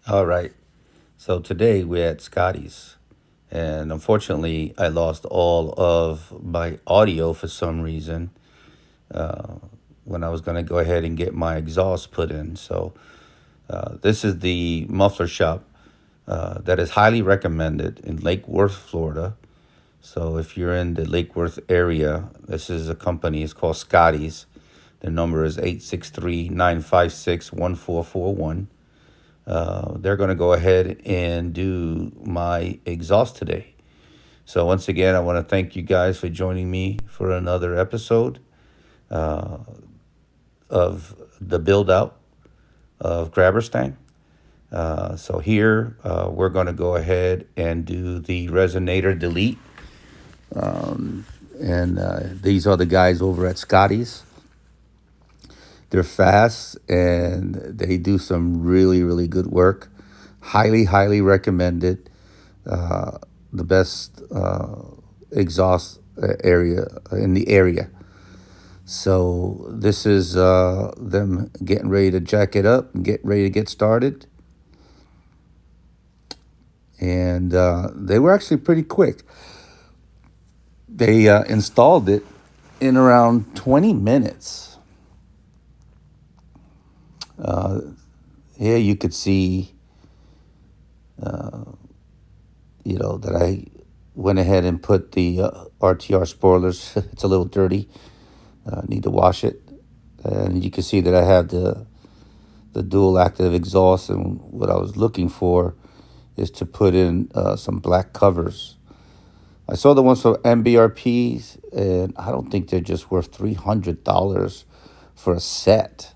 All right. So today we're at Scotty's, and unfortunately, I lost all of my audio for some reason when I was going to go ahead and get my exhaust put in. So, this is the muffler shop that is highly recommended in Lake Worth, Florida. So, if you're in the Lake Worth area, this is a company, it's called Scotty's. Their number is 863-956-1441. They're going to go ahead and do my exhaust today. So, once again, I want to thank you guys for joining me for another episode of the build out of Grabberstang. So, here we're going to go ahead and do the resonator delete. And these are the guys over at Scotty's. They're fast and they do some really, really good work. Highly, highly recommended. The best exhaust area in the area. So this is them getting ready to jack it up and get ready to get started. And they were actually pretty quick. They installed it in around 20 minutes. Here you could see, that I went ahead and put the RTR spoilers. It's a little dirty. Need to wash it. And you can see that I have the dual active exhaust. And what I was looking for is to put in some black covers. I saw the ones from MBRPs, and I don't think they're just worth $300 for a set.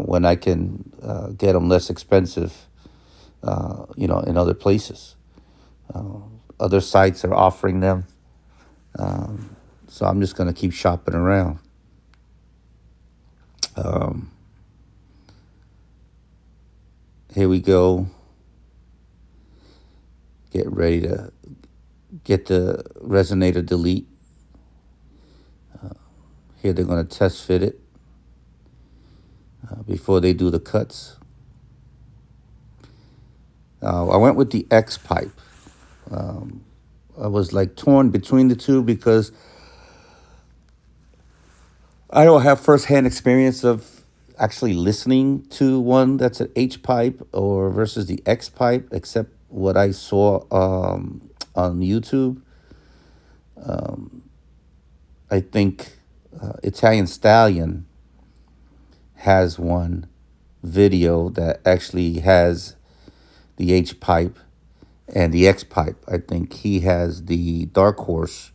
When I can get them less expensive, in other places. Other sites are offering them. So I'm just going to keep shopping around. Here we go. Get ready to get the resonator delete. Here they're going to test fit it before they do the cuts. I went with the X pipe. I was like torn between the two because I don't have firsthand experience of actually listening to one that's an H pipe or versus the X pipe, except what I saw on YouTube. I think Italian Stallion has one video that actually has the H pipe and the X pipe. I think he has the Dark Horse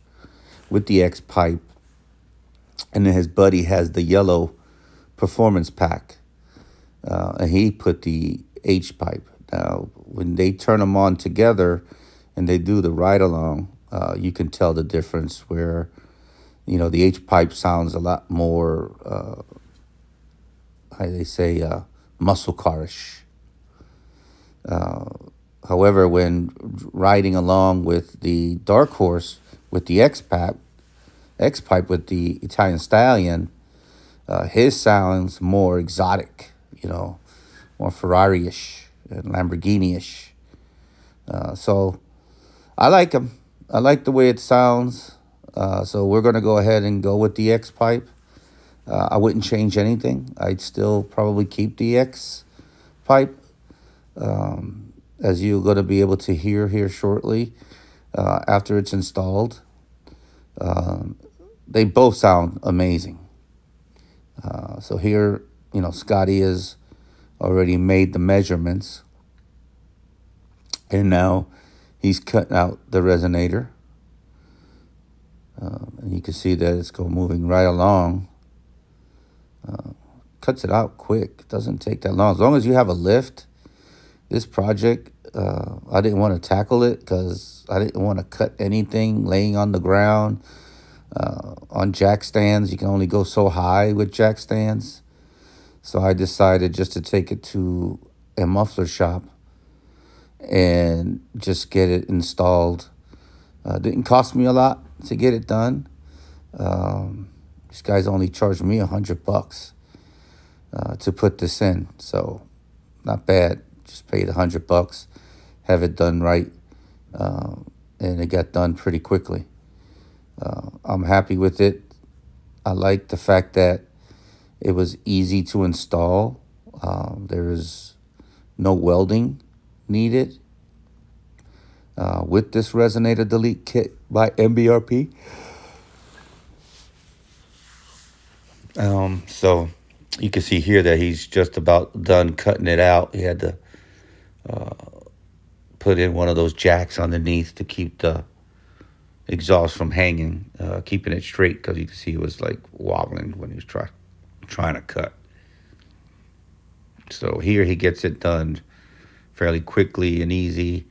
with the X pipe, and then his buddy has the yellow Performance pack, and he put the H pipe. Now, when they turn them on together and they do the ride along, you can tell the difference where, the H pipe sounds a lot more, how they say, muscle carish. However, when riding along with the Dark Horse with the X pipe with the Italian Stallion, his sounds more exotic, more Ferrari-ish and Lamborghini-ish. So I like him. I like the way it sounds. So we're going to go ahead and go with the X pipe. I wouldn't change anything. I'd still probably keep the X pipe, as you're going to be able to hear here shortly after it's installed. They both sound amazing. So here, Scotty has already made the measurements, and now he's cutting out the resonator. And you can see that it's moving right along. Cuts it out quick. It doesn't take that long. As long as you have a lift, this project, I didn't want to tackle it because I didn't want to cut anything laying on the ground. On jack stands, you can only go so high with jack stands. So I decided just to take it to a muffler shop and just get it installed. Didn't cost me a lot to get it done. These guys only charged me $100 to put this in, so not bad. Just paid $100, have it done right, and it got done pretty quickly. I'm happy with it. I like the fact that it was easy to install. There is no welding needed with this Resonator Delete kit by MBRP. So you can see here that he's just about done cutting it out. He had to put in one of those jacks underneath to keep the exhaust from hanging, keeping it straight, because you can see it was like wobbling when he was trying to cut. So here he gets it done fairly quickly and easy,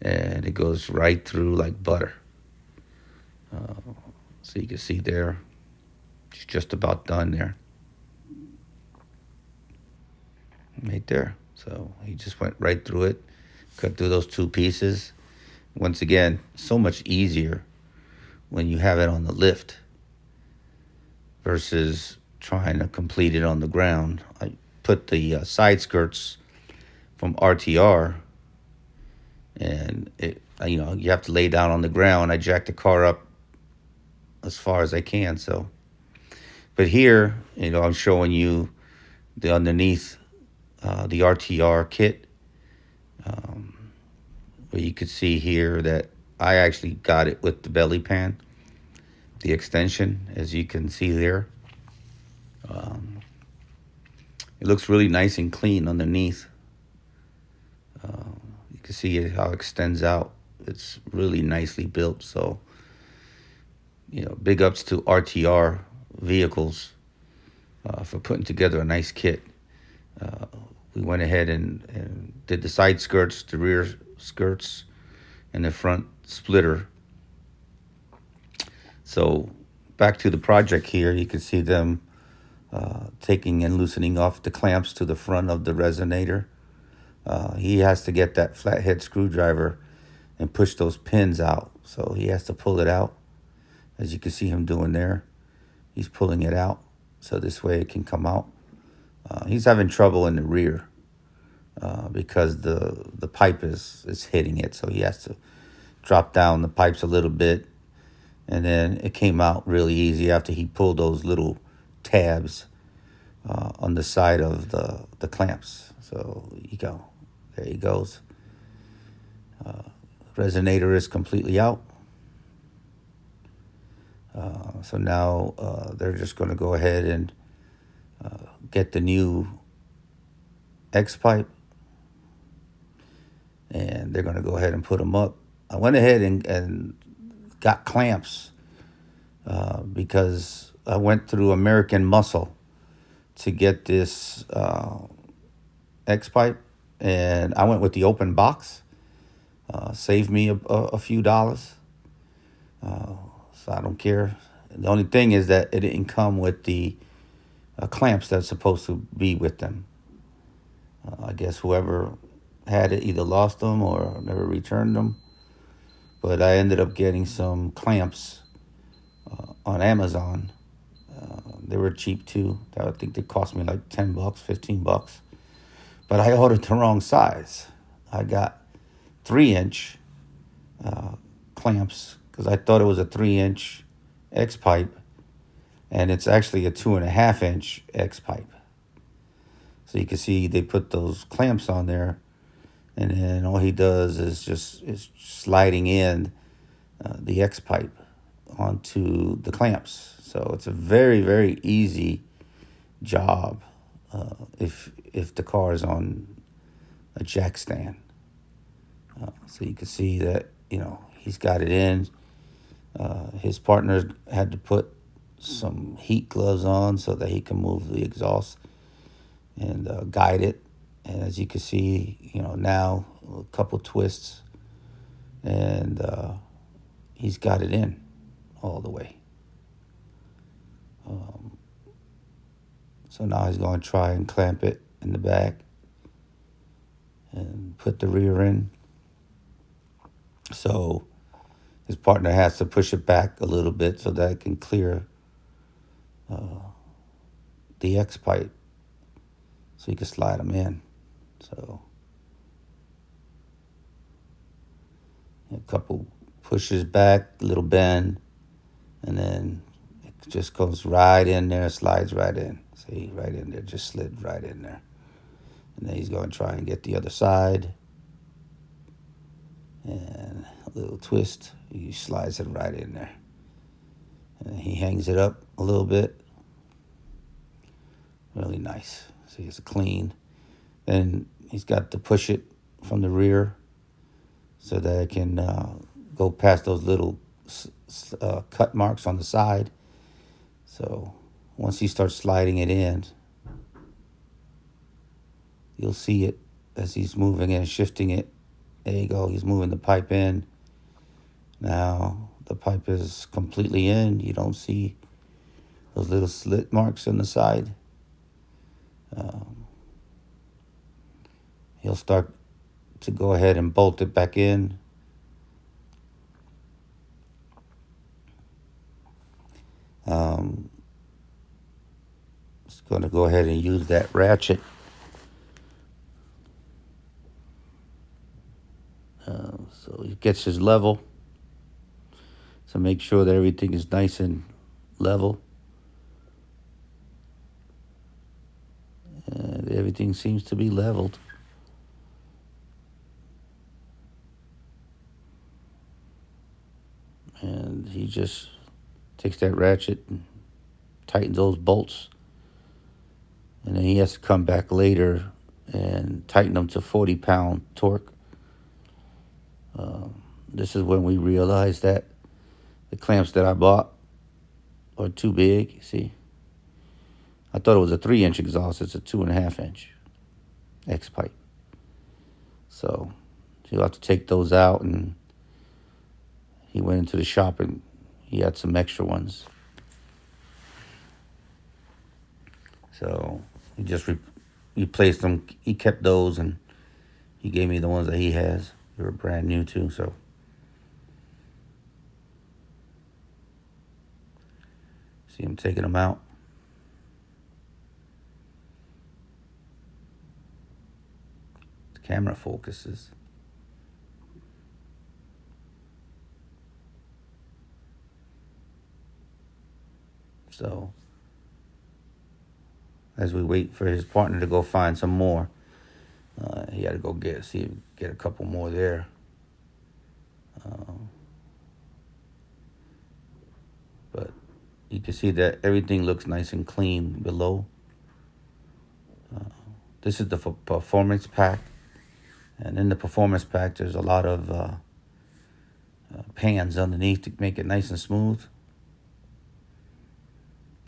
and it goes right through like butter. So you can see there, it's just about done there. Right there. So he just went right through it, cut through those two pieces. Once again, so much easier when you have it on the lift versus trying to complete it on the ground. I put the side skirts from RTR, and it, you have to lay down on the ground. I jacked the car up as far as I can. So, but here, I'm showing you the underneath the RTR kit, where you could see here that I actually got it with the belly pan, the extension, as you can see there. It looks really nice and clean underneath. You can see how it extends out. It's really nicely built. So, big ups to RTR vehicles for putting together a nice kit. We went ahead and did the side skirts, the rear skirts, and the front splitter. So back to the project here, you can see them taking and loosening off the clamps to the front of the Resonator. He has to get that flathead screwdriver and push those pins out. So he has to pull it out, as you can see him doing there. He's pulling it out so this way it can come out. He's having trouble in the rear because the pipe is hitting it. So he has to drop down the pipes a little bit. And then it came out really easy after he pulled those little tabs on the side of the clamps. So you go. There he goes. Resonator is completely out. So now they're just going to go ahead and get the new X pipe, and they're going to go ahead and put them up. I went ahead and got clamps because I went through American Muscle to get this X pipe, and I went with the open box. Saved me a few dollars, so I don't care. The only thing is that it didn't come with the clamps that's supposed to be with them. I guess whoever had it either lost them or never returned them. But I ended up getting some clamps on Amazon. They were cheap too. I think they cost me like $10, $15. But I ordered the wrong size. I got 3-inch clamps because I thought it was a 3-inch X pipe, and it's actually a 2.5-inch X pipe. So you can see they put those clamps on there, and then all he does is sliding in the X pipe onto the clamps. So it's a very, very easy job if the car is on a jack stand. So you can see that he's got it in. His partner had to put some heat gloves on so that he can move the exhaust and guide it. And as you can see, now a couple twists, and he's got it in all the way. So now he's going to try and clamp it in the back and put the rear in. So his partner has to push it back a little bit so that it can clear the X pipe so he can slide them in. So A couple pushes back, a little bend, and then it just goes right in there, slides right in. See, right in there, just slid right in there. And then he's going to try and get the other side. And a little twist, he slides it right in there. And he hangs it up a little bit. Really nice. See, it's clean. Then he's got to push it from the rear so that it can go past those little cut marks on the side. So once he starts sliding it in, you'll see it as he's moving and shifting it. There you go. He's moving the pipe in. Now the pipe is completely in. You don't see those little slit marks on the side. He'll start to go ahead and bolt it back in. Just going to go ahead and use that ratchet. So he gets his level. So make sure that everything is nice and level. And everything seems to be leveled. And he just takes that ratchet and tightens those bolts. And then he has to come back later and tighten them to 40-pound torque. This is when we realized that the clamps that I bought are too big. See, I thought it was a 3-inch exhaust. It's a 2.5-inch X pipe. So you'll have to take those out. And he went into the shop and he had some extra ones. So he just replaced them. He kept those and he gave me the ones that he has. They were brand new too. So see him taking them out. The camera focuses. So as we wait for his partner to go find some more, he had to go get a couple more there. But you can see that everything looks nice and clean below. This is the performance pack. And in the performance pack, there's a lot of pans underneath to make it nice and smooth.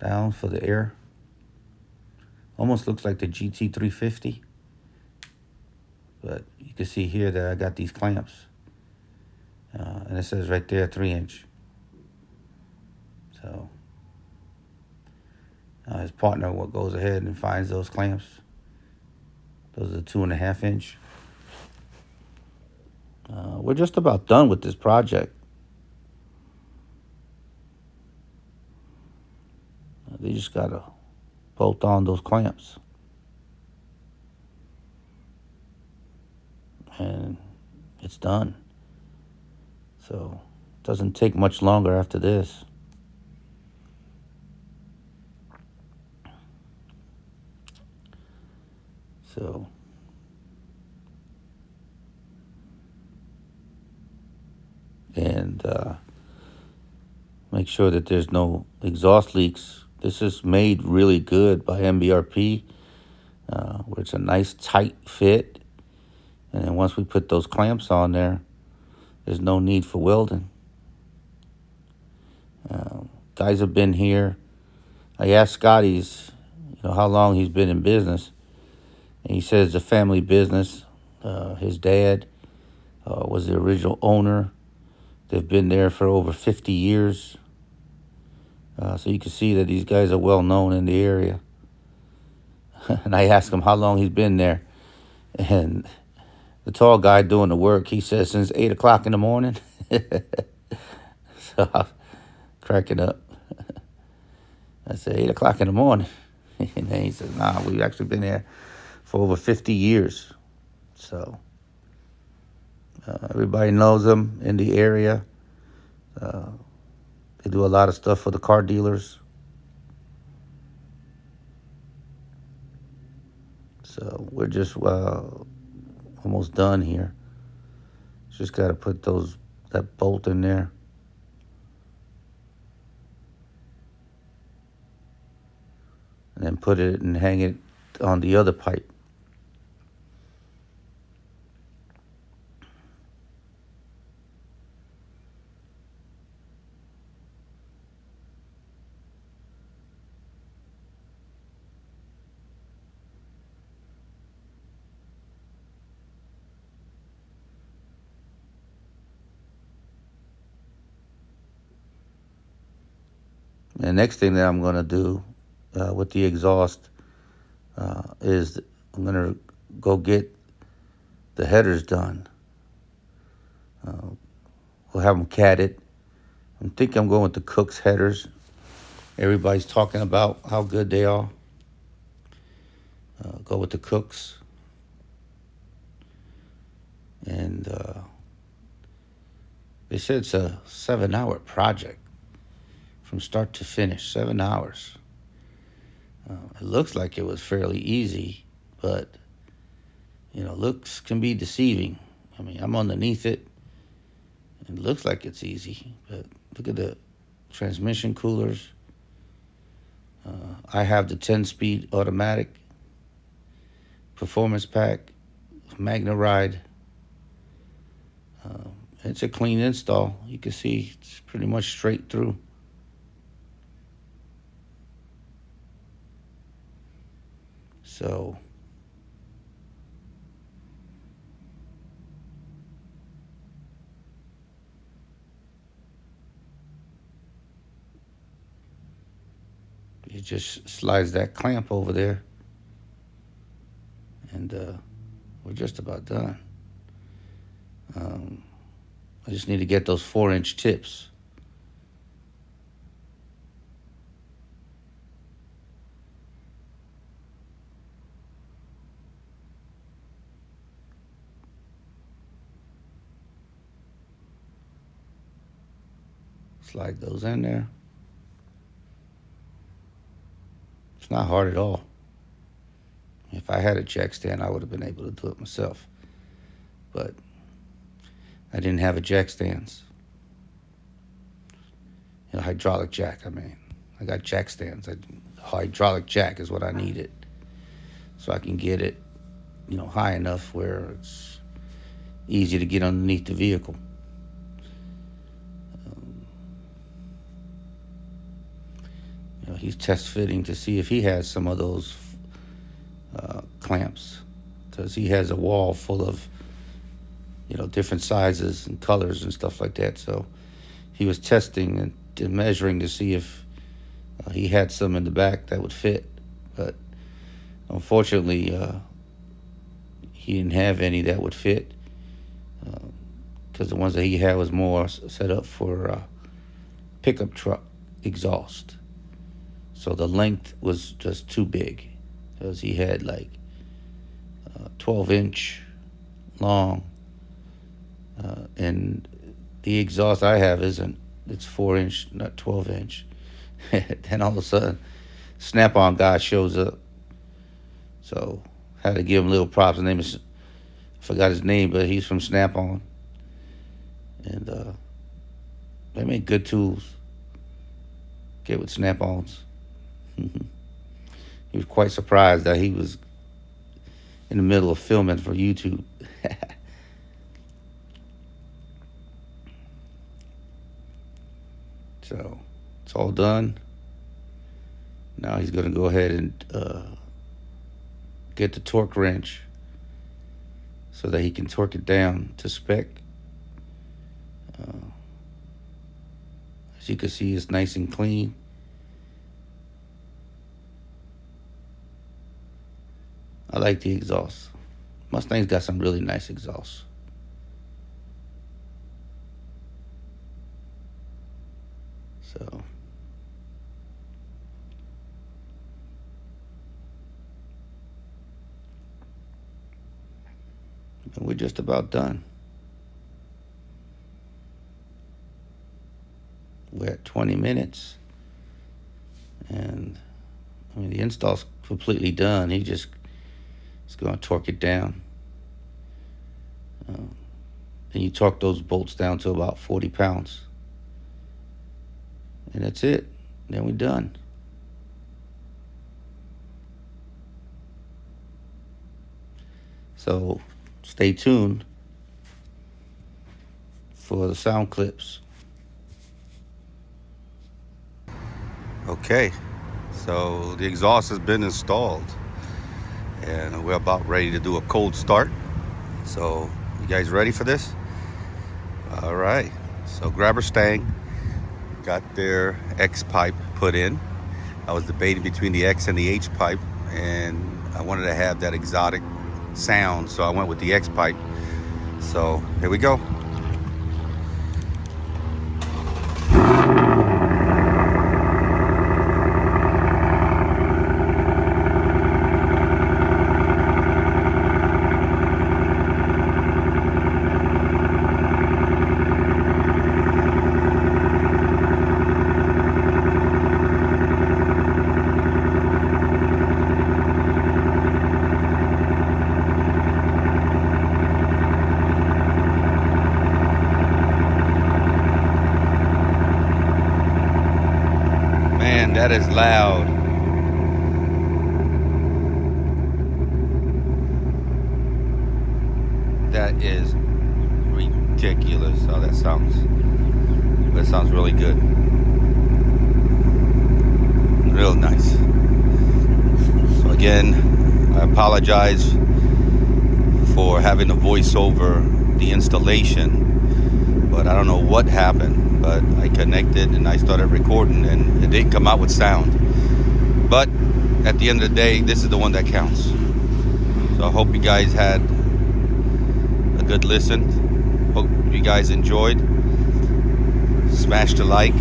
Down for the air. Almost looks like the GT350. But you can see here that I got these clamps. And it says right there 3-inch. So his partner goes ahead and finds those clamps. Those are 2.5-inch. We're just about done with this project. They just gotta bolt on those clamps. And it's done. So it doesn't take much longer after this. So and make sure that there's no exhaust leaks. This is made really good by MBRP, where it's a nice tight fit. And then once we put those clamps on there, there's no need for welding. Guys have been here. I asked Scotty's, how long he's been in business. And he says it's a family business. His dad was the original owner. They've been there for over 50 years. So you can see that these guys are well known in the area. And I asked him how long he's been there. And the tall guy doing the work, he says since 8 o'clock in the morning. So I was cracking up. I said, 8 o'clock in the morning. And then he said, nah, we've actually been there for over 50 years. So Everybody knows them in the area. They do a lot of stuff for the car dealers. So we're just almost done here. Just got to put that bolt in there. And then put it and hang it on the other pipe. And the next thing that I'm going to do with the exhaust is I'm going to go get the headers done. We'll have them catted. I think I'm going with the Cook's headers. Everybody's talking about how good they are. Go with the Cooks. And they said it's a 7-hour project from start to finish, 7 hours. It looks like it was fairly easy, but, looks can be deceiving. I mean, I'm underneath it, and it looks like it's easy, but look at the transmission coolers. I have the 10-speed automatic performance pack, Magna Ride. It's a clean install. You can see it's pretty much straight through. So it just slides that clamp over there, and we're just about done. I just need to get those 4-inch tips. Slide those in there. It's not hard at all. If I had a jack stand, I would have been able to do it myself. But I didn't have a jack stands. Hydraulic jack, I mean. I got jack stands. Hydraulic jack is what I needed. So I can get it, high enough where it's easy to get underneath the vehicle. He's test fitting to see if he has some of those clamps, because he has a wall full of different sizes and colors and stuff like that. So he was testing and measuring to see if he had some in the back that would fit, but unfortunately he didn't have any that would fit, because the ones that he had was more set up for pickup truck exhaust. So the length was just too big, because he had like 12-inch long, and the exhaust I have isn't. It's 4-inch, not 12-inch. Then all of a sudden, Snap-on guy shows up. So had to give him little props. His name is, I forgot his name, but he's from Snap-on, and they make good tools. Get with Snap-ons. He was quite surprised that he was in the middle of filming for YouTube. So it's all done. Now he's going to go ahead and get the torque wrench so that he can torque it down to spec. As you can see, it's nice and clean. I like the exhaust. Mustang's got some really nice exhausts. So we're just about done. we're at 20 minutes. And I mean, the install's completely done. He's going to torque it down. And you torque those bolts down to about 40 pounds. And that's it. Then we're done. So stay tuned for the sound clips. Okay, so the exhaust has been installed and we're about ready to do a cold start. So you guys ready for this? All right, so Grabberstang got their X pipe put in. I was debating between the X and the H pipe, and I wanted to have that exotic sound, so I went with the X pipe. So here we go. That is loud. That is ridiculous how that sounds. That sounds really good. Real nice. So again, I apologize for having to voice over the installation, but I don't know what happened. But I connected and I started recording and it didn't come out with sound. But at the end of the day, this is the one that counts. So I hope you guys had a good listen. Hope you guys enjoyed. Smash the like.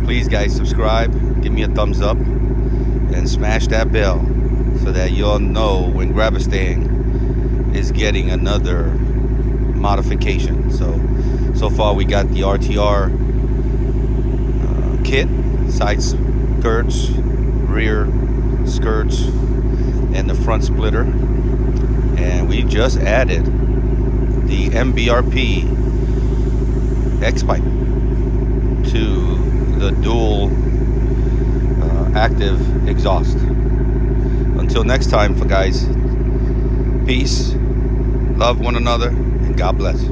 Please guys subscribe, give me a thumbs up, and smash that bell so that you'll know when Grabberstang is getting another modification. So far we got the RTR kit, side skirts, rear skirts, and the front splitter, and we just added the MBRP X pipe to the dual active exhaust. Until next time, for guys, peace, love one another, and God bless.